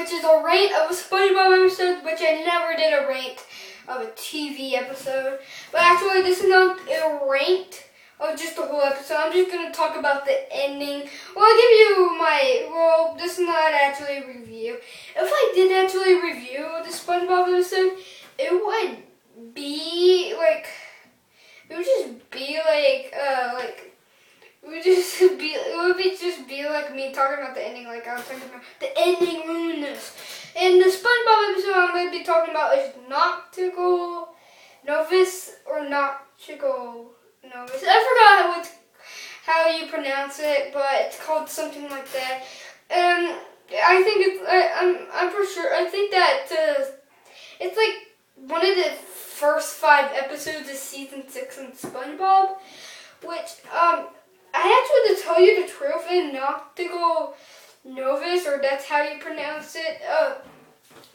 which is a rant of a Spongebob episode, which I never did a rant of a TV episode. But actually, this is not a rant of just the whole episode. I'm just going to talk about the ending. Well, I'll give you this is not actually a review. If I did actually review the Spongebob episode, it would be like, it would just be like me talking about the ending, like I was talking about the ending ruined this. And the SpongeBob episode I'm going to be talking about is Nautical Novice or Nautical Novice. I forgot how you pronounce it, but it's called something like that. I think I'm for sure. I think that it's like one of the first 5 episodes of season 6 in SpongeBob, which I actually, to tell you the truth, in Nautical Novice, or that's how you pronounce it,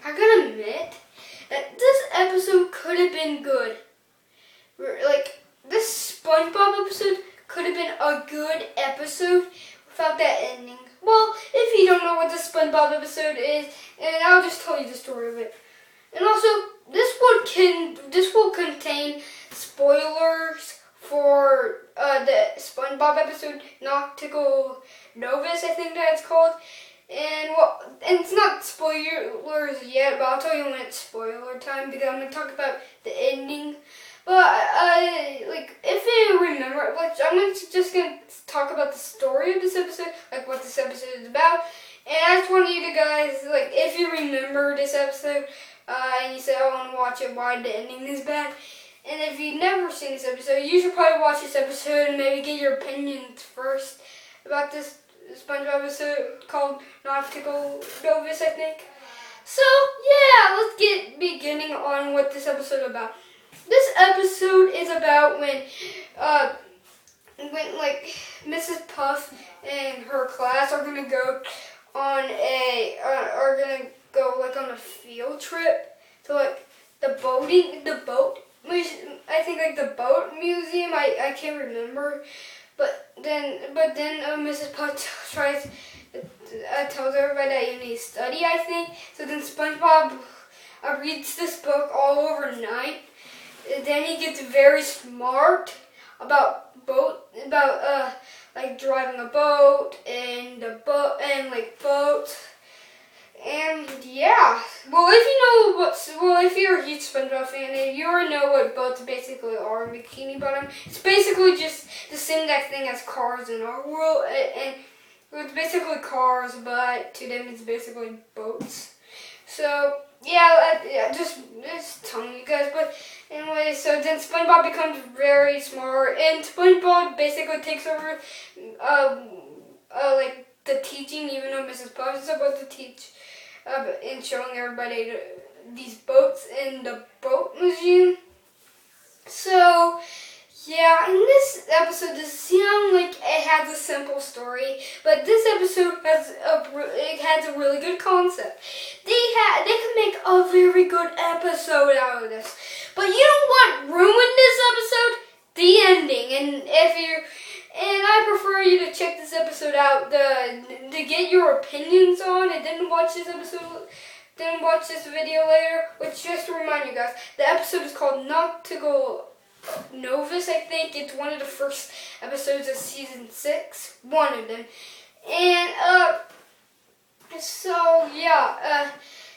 I gotta admit that this episode could have been good. Like, this SpongeBob episode could have been a good episode without that ending. Well, if you don't know what the SpongeBob episode is, and I'll just tell you the story of it. And also, this will contain spoilers for the SpongeBob episode, Nautical Novice, I think that it's called. And it's not spoilers yet, but I'll tell you when it's spoiler time, because I'm going to talk about the ending. But if you remember, I'm just going to talk about the story of this episode, like what this episode is about. And I just want you to guys, if you remember this episode, and you say, I want to watch it, why the ending is bad. And if you've never seen this episode, you should probably watch this episode and maybe get your opinions first about this SpongeBob episode called Nautical Novice, I think. So, yeah, let's get beginning on what this episode is about. This episode is about when Mrs. Puff and her class are gonna go on on a field trip to the boat, I think the boat museum. I can't remember, but then Mrs. Puff tells everybody that you need to study, I think. So then SpongeBob reads this book all overnight. Then he gets very smart about driving a boat and boats. And yeah, if you're a huge SpongeBob fan, you already know what boats basically are in Bikini Bottom. It's basically just the same exact thing as cars in our world, and it's basically cars, but to them it's basically boats. So yeah, just telling you guys. But anyway, so then SpongeBob becomes very smart, and SpongeBob basically takes over the teaching, even though Mrs. Puff is about to teach. And showing everybody these boats in the boat museum. So, yeah, in this episode, it sounds like it has a simple story, but this episode has a really good concept. They can make a very good episode out of this. But you know what ruined this episode? The ending. And I prefer you to check this episode out to get your opinions on it. Didn't watch this video later. Which, just to remind you guys, the episode is called Nautical Novice, I think. It's one of the first episodes of season 6. One of them. And,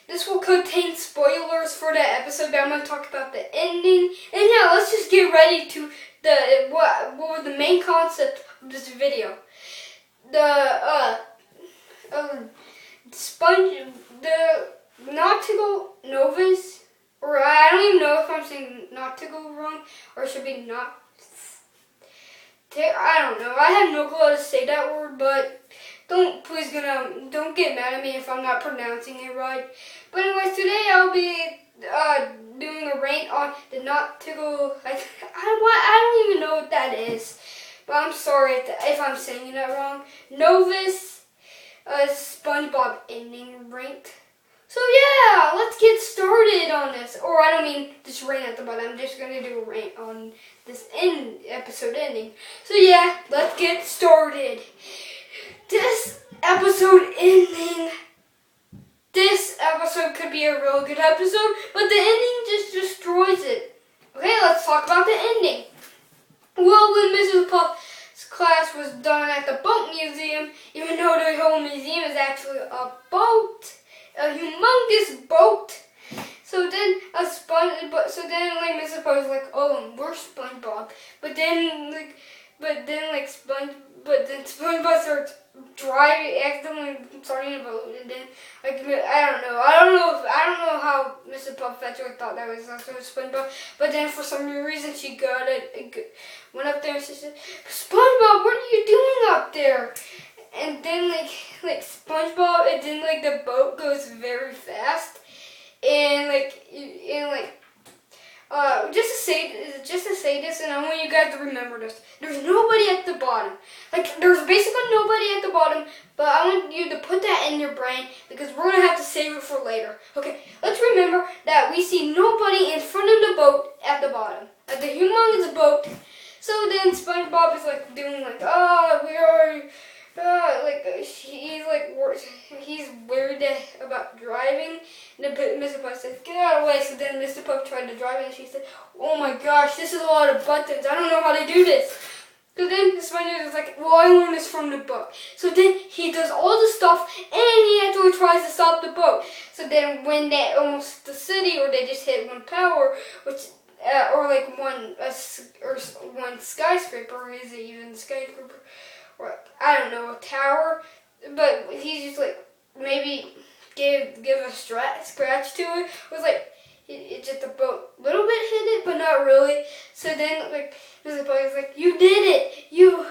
this will contain spoilers for the episode, but I'm going to talk about the ending. And yeah, let's just get ready to what was the main concept of this video. The Nautical Novice, or I don't even know if I'm saying nautical wrong, or it should be not. I don't know. I have no clue how to say that word, but don't get mad at me if I'm not pronouncing it right. But anyways, today I'll be doing a rant on the Nautical. I don't even know what that is, but I'm sorry if I'm saying that wrong. Novice, SpongeBob ending rant. So yeah, let's get started on this. Or I don't mean just rant at the bottom. I'm just gonna do a rant on this episode ending. So yeah, let's get started. This episode ending this episode could be a real good episode, but the ending just destroys it. Okay, let's talk about the ending. Well, when Mrs. Puff's class was done at the boat museum, even though the whole museum is actually a boat, a humongous boat. So then Mrs. Puff was like, oh, we're SpongeBob. But then SpongeBob starts accidentally starting a boat, and then I don't know how Mrs. Puff actually thought that was also SpongeBob, but then for some reason she went up there and she said, SpongeBob, what are you doing up there? And then like SpongeBob, and then like the boat goes very fast, and just to say this, and I want you guys to remember this. There's nobody at the bottom. Like, there's basically nobody at the bottom, but I want you to put that in your brain because we're going to have to save it for later. Okay, let's remember that we see nobody in front of the boat at the bottom. At the humongous boat. So then SpongeBob is like doing like, he's worried about driving. And then Mr. Puff says, get out of the way. So then Mr. Puff tried to drive and she said, oh my gosh, this is a lot of buttons. I don't know how to do this. So then SpongeBob is like, well, I learned this from the book. So then he does all the stuff and he actually tries to stop the boat. So then when they almost the city, or they just hit one tower, or one skyscraper, or is it even a skyscraper? Or I don't know, a tower. But he just like maybe give a scratch to it. It was like it just the boat little bit hit it, but not really. So then like Mr. Puff is like, you did it, you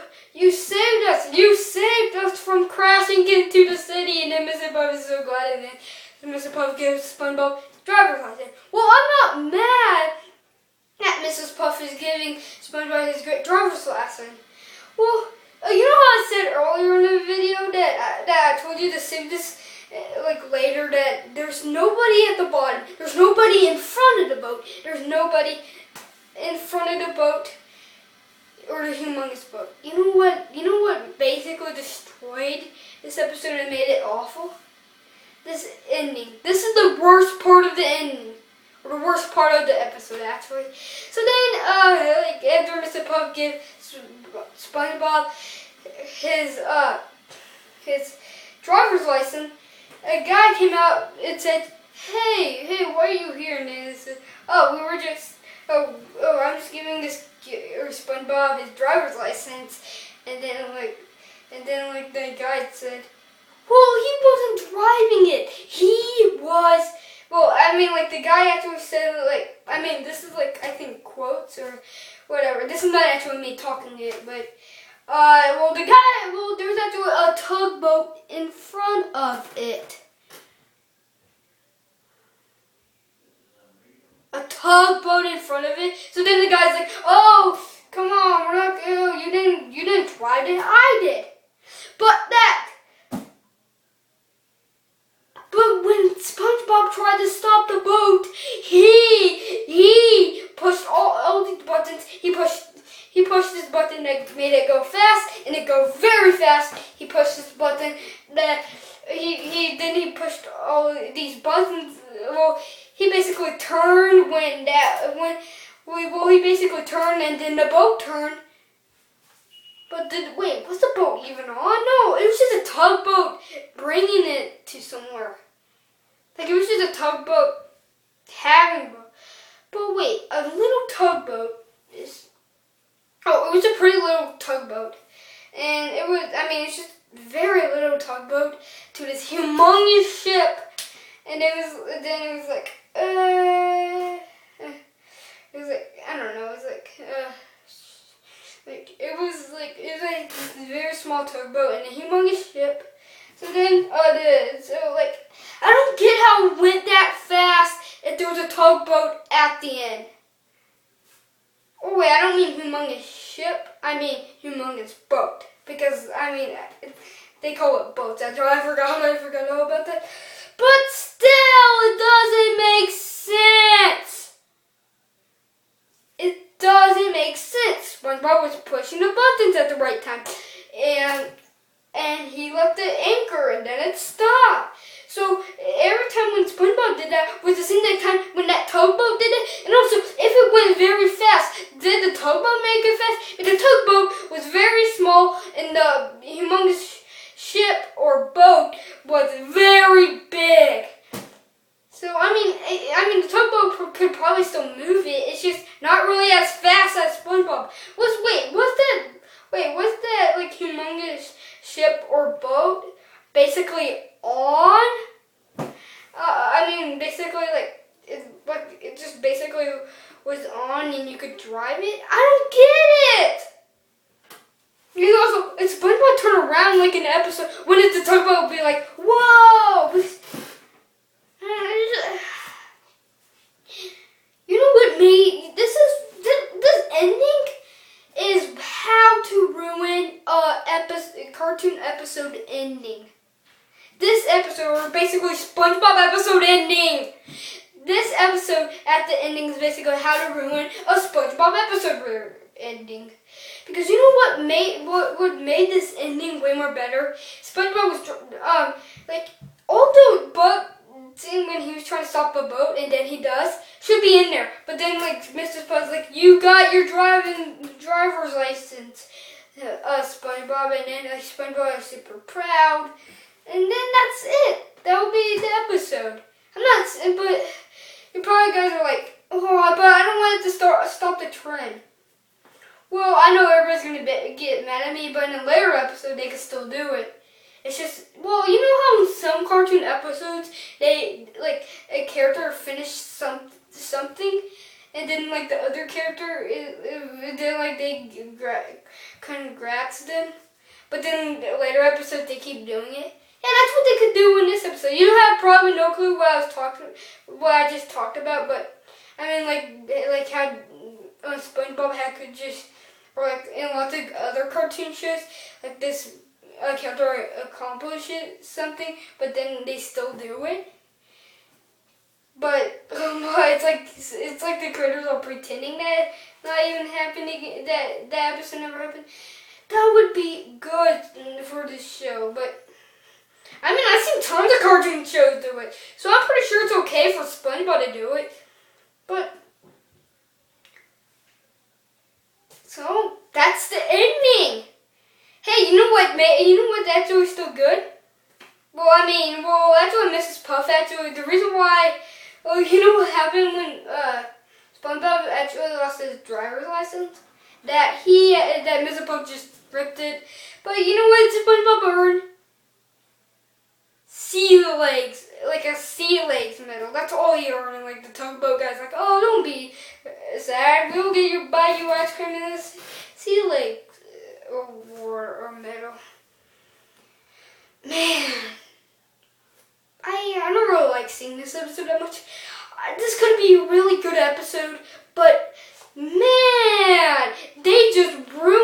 saved us, from crashing into the city. And then Mr. Puff is so glad, and then Mr. Puff gives SpongeBob driver's license. Well, I'm not mad that Mrs. Puff is giving SpongeBob his great driver's license. Well, you know how I said earlier in the video that I told you to save this later, that there's nobody at the bottom, there's nobody in front of the boat, there's nobody in front of the boat or the humongous boat. You know what basically destroyed this episode and made it awful? This ending. This is the worst part of the ending. Or the worst part of the episode, actually. So then, after Mr. Puff gives SpongeBob his driver's license, a guy came out and said, hey, why are you here? And then he said, I'm just giving this SpongeBob his driver's license. And then the guy said, well, he wasn't driving it. He was. Well, I mean, the guy actually said, this is, I think, quotes or whatever. This is not actually me talking it, but, there's actually a tugboat in front of it. A tugboat in front of it? So then the guy's like, oh, come on, you didn't drive it, I did. But when SpongeBob tried to stop the boat, he pushed all these buttons. He pushed this button that made it go fast, and it go very fast. He pushed this button that he pushed all these buttons. Well, he basically turned he basically turned, and then the boat turned. But wait, was the boat even on? No, it was just a tugboat bringing it to somewhere. It was just a tugboat having. But wait, a little tugboat is. Oh, it was a pretty little tugboat, and it's just very little tugboat to this humongous ship, and it was a very small tugboat and a humongous ship. So then, I don't get how it went that fast if there was a tugboat at the end. Oh wait, I don't mean humongous ship, I mean humongous boat. Because, they call it boats. That's why I forgot all about that. But still, it doesn't make sense. It doesn't make sense. SpongeBob was pushing the buttons at the right time. And he left the anchor and then it stopped. So every time when SpongeBob did that was the same time when that tugboat did it. And also, if it went very fast, did the tugboat make it fast? If the tugboat was very small and the humongous ship or boat was very big. So I mean, the tugboat could probably still move it. It's just not really as fast as SpongeBob. Was that like humongous ship or boat basically on? Basically it just basically was on and you could drive it. I don't get it. You also, if SpongeBob turn around like in an episode, when it's the tugboat, would be like, whoa. You know what made this ending is how to ruin a cartoon episode ending. This episode, or basically SpongeBob episode ending. This episode at the ending is basically how to ruin a SpongeBob episode ending. Because you know what made this ending way more better? SpongeBob was all the boat scene when he was trying to stop a boat and then he does should be in there. But then Mr. Spud's like, you got your driver's license, SpongeBob, and then SpongeBob is super proud. And then that's it. That will be the episode. But you probably guys are like, oh, but I don't want it to stop the trend. Well, I know everybody's going to get mad at me, but in a later episode, they can still do it. It's just, well, you know how in some cartoon episodes, they, a character finished something, and then, the other character, they kind of grabs them, but then the later episodes, they keep doing it. Yeah, that's what they could do in this episode. You have probably no clue what I just talked about, but I mean, like how SpongeBob could just, or in lots of other cartoon shows, this character accomplishes something, but then they still do it. But it's like the creators are pretending that it's not even happening, that episode never happened. That would be good for this show, but. I mean, I've seen tons of cartoon shows do it, so I'm pretty sure it's okay for SpongeBob to do it. But, so, that's the ending. Hey, you know what that's really still good? Well, that's what Mrs. Puff actually, the reason why, you know what happened when SpongeBob actually lost his driver's license? That Mrs. Puff just ripped it. But you know what SpongeBob earned? Sea legs, like a sea legs medal. That's all he earned. And the tugboat guy's like, oh, don't be sad. We'll buy you ice cream and this sea legs award or medal. Man, I don't really like seeing this episode that much. This could be a really good episode, but man, they just ruined